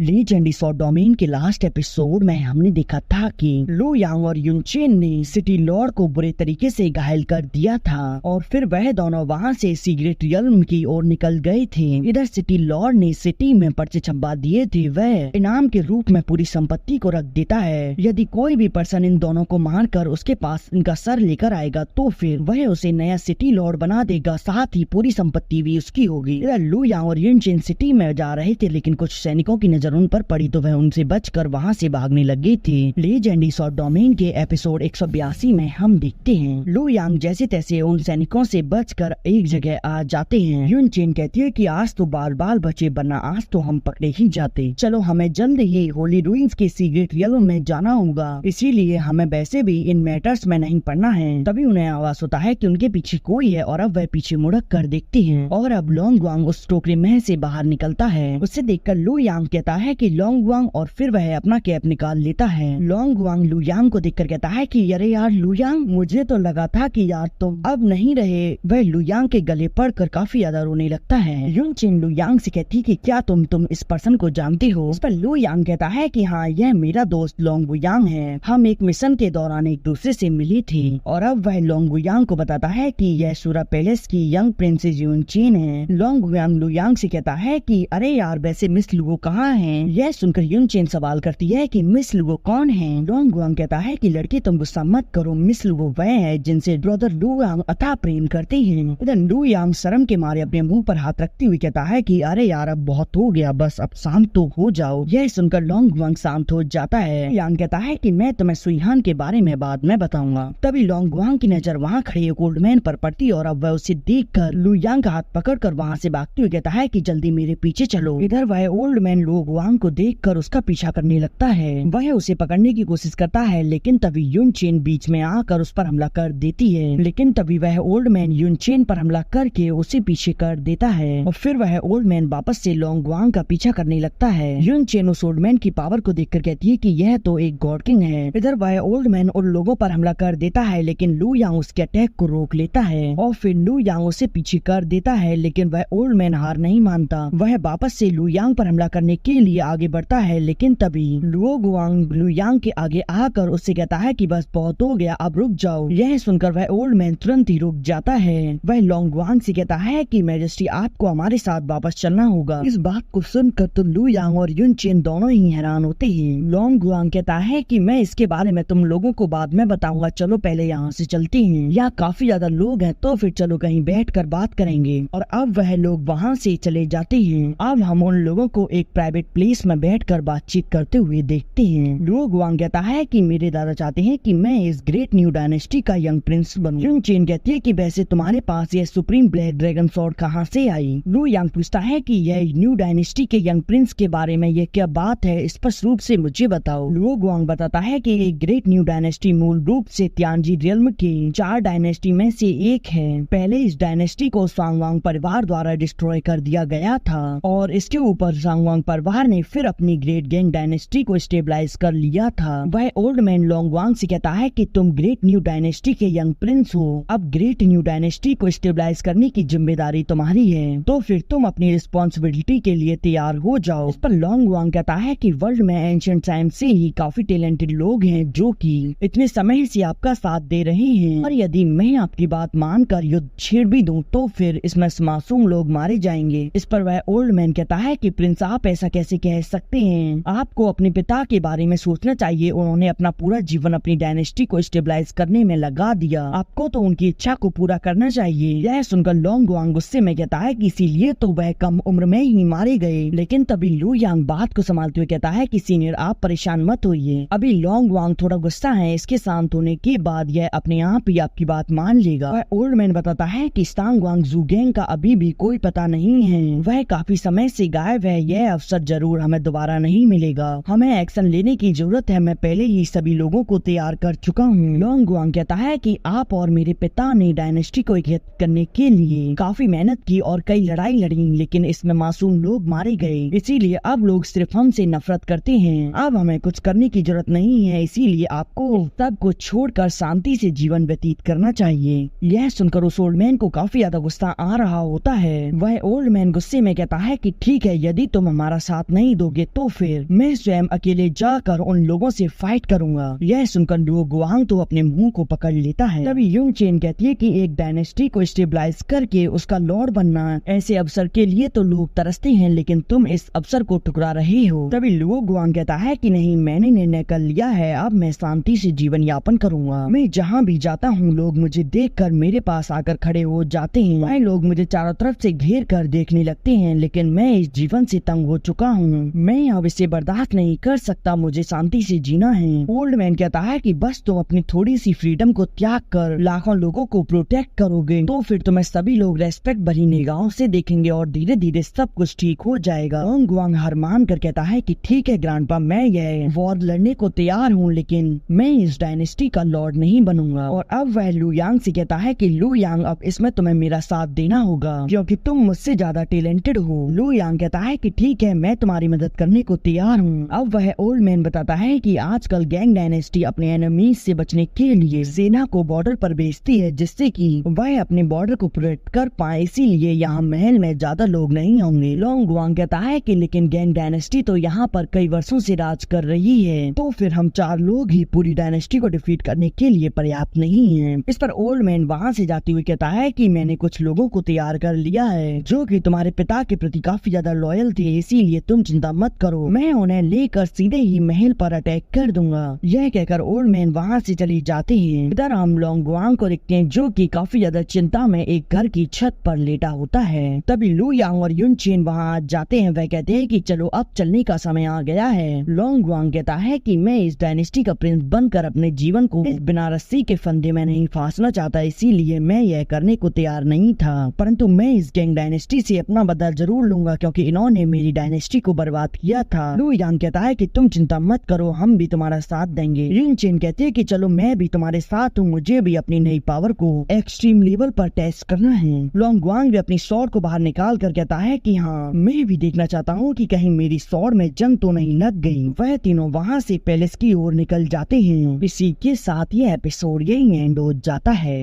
Legendary short domain के last episode में हमने देखा था कि लू यांग और युन चेन ने सिटी लॉर्ड को बुरे तरीके से घायल कर दिया था और फिर वह दोनों वहां से सीक्रेट रियल्म की ओर निकल गए थे। इधर सिटी लॉर्ड ने सिटी में पर्चे छपवा दिए थे। वह इनाम के रूप में पूरी संपत्ति को रख देता है। यदि कोई भी पर्सन इन दोनों को मारकर उसके पास इनका सर लेकर आएगा तो फिर वह उसे नया सिटी लॉर्ड बना देगा, साथ ही पूरी संपत्ति भी उसकी होगी। इधर लू यांग और युन चेन सिटी में जा रहे थे, लेकिन कुछ सैनिकों की नजर उन पर पड़ी तो वह उनसे बचकर वहां से भागने लगे थे। लेजेंडरी शॉर्ट डोमेन के एपिसोड 182 में हम देखते हैं लू यांग जैसे तैसे उन सैनिकों से बचकर एक जगह आ जाते हैं। युन चेन कहती है कि आज तो बाल बाल बचे, वरना आज तो हम पकड़े ही जाते। चलो हमें जल्द ही होली रूइंस के सीक्रेट रियल्म में जाना होगा, इसीलिए हमें वैसे भी इन मैटर्स में नहीं पड़ना है। तभी उन्हें आवाज होता है कि उनके पीछे कोई है और अब वह पीछे मुड़क कर देखती हैं और अब लोंग वांग उस टोकरी में से बाहर निकलता है। उसे देखकर लू यांग कहता है कि लोंग वांग, और फिर वह अपना कैप निकाल लेता है। लोंग वांग लू यांग को देखकर कहता है कि अरे यार लू यांग, मुझे तो लगा था कि यार तुम अब नहीं रहे। वह लू यांग के गले पड़कर काफी ज्यादा रोने लगता है। युन चेन लू यांग से कहती कि क्या तुम इस पर्सन को जानती हो? इस पर लू यांग कहता है कि हाँ, यह मेरा दोस्त लोंग वुयांग है। हम एक मिशन के दौरान एक दूसरे से मिली थी। और अब वह लोंग वुयांग को बताता है कि यह सूरा पैलेस की यंग प्रिंसेस युन चेन है। लोंग वुयांग लू यांग से कहता है कि अरे यार, वैसे मिस लुगो कहाँ है? यह सुनकर युन चेन सवाल करती है कि मिस लुगो कौन है? लोंग वुयांग कहता है कि लड़की तुम गुस्सा मत करो, मिस लुगो वह है जिनसे ब्रदर लू यांग अथाह प्रेम करते हैं। इधर लू यांग शर्म के मारे अपने मुंह पर हाथ रखती हुई कहता है कि अरे यार, अब बहुत हो गया, बस अब शांत तो हो जाओ। यह सुनकर लोंग वुयांग शांत हो जाता है। यांग कहता है कि मैं तुम्हें सुईहान के बारे में बाद में बताऊंगा। तभी लोंग वुयांग की नजर वहाँ खड़े एक ओल्ड मैन पर पड़ती और अब वह उसे देखकर लू यांग का हाथ पकड़कर वहाँ से भागते हुए कहता है कि जल्दी मेरे पीछे चलो। इधर वह ओल्ड मैन लोंग वुयांग को देखकर उसका पीछा करने लगता है। वह उसे पकड़ने की कोशिश करता है, लेकिन तभी युन चेन बीच में आकर उस पर हमला कर देती है। लेकिन तभी वह ओल्ड मैन युन चेन पर हमला करके उसे पीछे कर देता है और फिर वह ओल्ड मैन वापस से लोंग वुयांग का पीछा करने लगता है। युन चेन उस ओल्ड मैन की पावर को देखकर कहती है कि यह तो एक गॉड किंग है। इधर वह ओल्ड मैन उन लोगों पर हमला कर देता है, लेकिन लू यांग उसके अटैक को रोक लेता है और फिर लू यांग उसे पीछे कर देता है। लेकिन वह ओल्ड मैन हार नहीं मानता। वह वापस से लू यांग पर हमला करने के लिए आगे बढ़ता है, लेकिन तभी लोंग वुयांग लू यांग के आगे आकर उससे कहता है कि बस बहुत हो गया, अब रुक जाओ। यह सुनकर वह ओल्ड मैन तुरंत ही रुक जाता है। वह लोंग वुयांग से कहता है कि मैजेस्टी, आपको हमारे साथ वापस चलना होगा। इस बात को सुनकर तो लू यांग और युन चेन दोनों ही हैरान होते हैं। लोंग वुयांग कहता है कि मैं इसके बारे में तुम लोगों को बाद में बताऊंगा, चलो पहले यहाँ से चलते हैं। यहाँ काफी ज्यादा लोग हैं, तो फिर चलो कहीं बैठकर बात करेंगे। और अब वह लोग वहाँ से चले जाते हैं। अब हम उन लोगों को एक प्राइवेट प्लेस में बैठकर बातचीत करते हुए देखते हैं। लोंग वुयांग कहता है कि मेरे दादा चाहते हैं कि मैं इस ग्रेट न्यू डायनेस्टी का यंग प्रिंस बनूं। युन चेन कहती है कि वैसे तुम्हारे पास यह सुप्रीम ब्लैक ड्रैगन स्वॉर्ड कहाँ से आई? लू यांग पूछता है कि यह न्यू डायनेस्टी के यंग प्रिंस के बारे में ये क्या बात है, स्पष्ट रूप से मुझे बताओ। लोंग वुयांग बताता है कि एक ग्रेट न्यू डायनेस्टी मूल रूप से तियानजी रियल्म के 4 डायनेस्टी में से एक है। पहले इस डायनेस्टी को सांगवांग परिवार द्वारा डिस्ट्रॉय कर दिया गया था और इसके ऊपर सांगवांग परिवार ने फिर अपनी ग्रेट गैंग डायनेस्टी को स्टेबलाइज कर लिया था। वह ओल्ड मैन लोंग वुयांग से कहता है कि तुम ग्रेट न्यू डायनेस्टी के यंग प्रिंस हो, अब ग्रेट न्यू डायनेस्टी को स्टेबलाइज करने की जिम्मेदारी तुम्हारी है, तो फिर तुम अपनी रिस्पॉन्सिबिलिटी के लिए तैयार हो जाओ। इस पर लोंग वुयांग कहता है कि वर्ल्ड में एंशिएंट टाइम से ही काफी टैलेंटेड लोग हैं जो कि इतने समय से आपका साथ दे रहे हैं, और यदि मैं आपकी बात मानकर युद्ध छेड़ भी दूं तो फिर इसमें मासूम लोग मारे जाएंगे। इस पर वह ओल्ड मैन कहता है कि प्रिंस, आप ऐसा कैसे कह सकते हैं? आपको अपने पिता के बारे में सोचना चाहिए। उन्होंने अपना पूरा जीवन अपनी डायनेस्टी को स्टेबलाइज करने में लगा दिया। आपको तो उनकी इच्छा को पूरा करना चाहिए। यह सुनकर लोंग वुयांग गुस्से में कहता है कि इसीलिए तो वह कम उम्र में ही मारे गए। लेकिन तभी लू यांग बात को संभालते हुए कहता है कि सीनियर, आप परेशान मत होइए, अभी लोंग वुयांग थोड़ा गुस्सा है, इसके शांत होने के बाद यह अपने आप ही आपकी बात मान लेगा। वह ओल्ड मैन बताता है कि सांगवांग जू गैंग का अभी भी कोई पता नहीं है, वह काफी समय से गायब है। यह अवसर जरूर हमें दोबारा नहीं मिलेगा। हमें एक्शन लेने की जरूरत है। मैं पहले ही सभी लोगों को तैयार कर चुका हूँ। लोंग वुयांग कहता है कि आप और मेरे पिता ने डायनेस्टी को एकजुट करने के लिए काफी मेहनत की और कई लड़ाई लड़ी, लेकिन इसमें मासूम लोग मारे गए, इसीलिए अब लोग सिर्फ हमसे नफरत करते हैं। अब हमें कुछ करने की जरूरत नहीं है, इसीलिए आपको सब कुछ छोड़कर शांति से जीवन व्यतीत करना चाहिए। यह सुनकर उस ओल्ड मैन को काफी ज्यादा गुस्सा आ रहा होता है। वह ओल्ड मैन गुस्से में कहता है कि ठीक है, यदि तुम हमारा साथ साथ नहीं दोगे तो फिर मैं स्वयं अकेले जाकर उन लोगों से फाइट करूंगा। यह सुनकर लुओ गुआंग तो अपने मुंह को पकड़ लेता है। तभी युन चेन कहती है कि एक डायनेस्टी को स्टेबलाइज करके उसका लॉर्ड बनना, ऐसे अवसर के लिए तो लोग तरसते हैं, लेकिन तुम इस अवसर को ठुकरा रहे हो। तभी लुओ गुआंग कहता है कि नहीं, मैंने निर्णय कर लिया है, अब मैं शांति से जीवन यापन करूंगा। मैं जहाँ भी जाता हूँ लोग मुझे देखकर मेरे पास आकर खड़े हो जाते हैं। वह लोग मुझे चारों तरफ से घेर कर देखने लगते हैं, लेकिन मैं इस जीवन से तंग हो चुका हूँ। मैं अब इसे बर्दाश्त नहीं कर सकता, मुझे शांति से जीना है। ओल्ड मैन कहता है कि बस तुम अपनी थोड़ी सी फ्रीडम को त्याग कर लाखों लोगों को प्रोटेक्ट करोगे तो फिर तुम्हें सभी लोग रेस्पेक्ट भरी निगाहों से देखेंगे और धीरे धीरे सब कुछ ठीक हो जाएगा। लोंग गुआंग हार मान कर कहता है कि ठीक है ग्रैंडपा, मैं यह वॉर लड़ने को तैयार हूँ, लेकिन मैं इस डायनेस्टी का लॉर्ड नहीं बनूंगा। और अब वह लू यांग से कहता है कि लू यांग, अब इसमें तुम्हें मेरा साथ देना होगा क्योंकि तुम मुझसे ज्यादा टैलेंटेड हो। लू यांग कहता है कि ठीक है, मैं तुम्हारी मदद करने को तैयार हूँ। अब वह ओल्ड मैन बताता है कि आजकल गैंग डायनेस्टी अपने एनिमीज से बचने के लिए सेना को बॉर्डर पर भेजती है, जिससे कि वह अपने बॉर्डर को प्रोटेक्ट कर पाए, इसीलिए यहाँ महल में ज्यादा लोग नहीं होंगे। लोंग गुआंग कहता है कि लेकिन गैंग डायनेस्टी तो यहाँ पर कई वर्षों से राज कर रही है, तो फिर हम 4 लोग ही पूरी डायनेस्टी को डिफीट करने के लिए पर्याप्त नहीं है। इस पर ओल्ड मैन वहाँ से जाते हुए कहता है कि मैंने कुछ लोगों को तैयार कर लिया है जो कि तुम्हारे पिता के प्रति काफी ज्यादा लॉयल थे, इसीलिए तुम चिंता मत करो, मैं उन्हें लेकर सीधे ही महल पर अटैक कर दूंगा। यह कहकर ओल्ड मैन वहाँ से चले जाते हैं। इधर हम लोंग गुआंग को देखते हैं जो कि काफी ज्यादा चिंता में एक घर की छत पर लेटा होता है। तभी लू यांग और युन चेन वहाँ जाते हैं। वह कहते हैं कि चलो अब चलने का समय आ गया है। लोंग गुआंग कहता है कि मैं इस डायनेस्टी का प्रिंस बनकर अपने जीवन को इस बिना रस्सी के फंदे में नहीं फांसना चाहता, इसीलिए मैं यह करने को तैयार नहीं था, परंतु मैं इस गैंग डायनेस्टी से अपना बदला जरूर लूंगा क्योंकि इन्होंने मेरी डायनेस्टी को बर्बाद किया था। लू यांग कहता है कि तुम चिंता मत करो, हम भी तुम्हारा साथ देंगे। युन चेन कहती है कि चलो मैं भी तुम्हारे साथ हूँ, मुझे भी अपनी नई पावर को एक्सट्रीम लेवल पर टेस्ट करना है। लोंग गुआंग भी अपनी स्वॉर्ड को बाहर निकाल कर कहता है कि हाँ, मैं भी देखना चाहता हूँ कि कहीं मेरी स्वॉर्ड में जंग तो नहीं लग गई। वह तीनों वहाँ से पैलेस की ओर निकल जाते हैं। इसी के साथ ये एपिसोड यही एंड हो जाता है।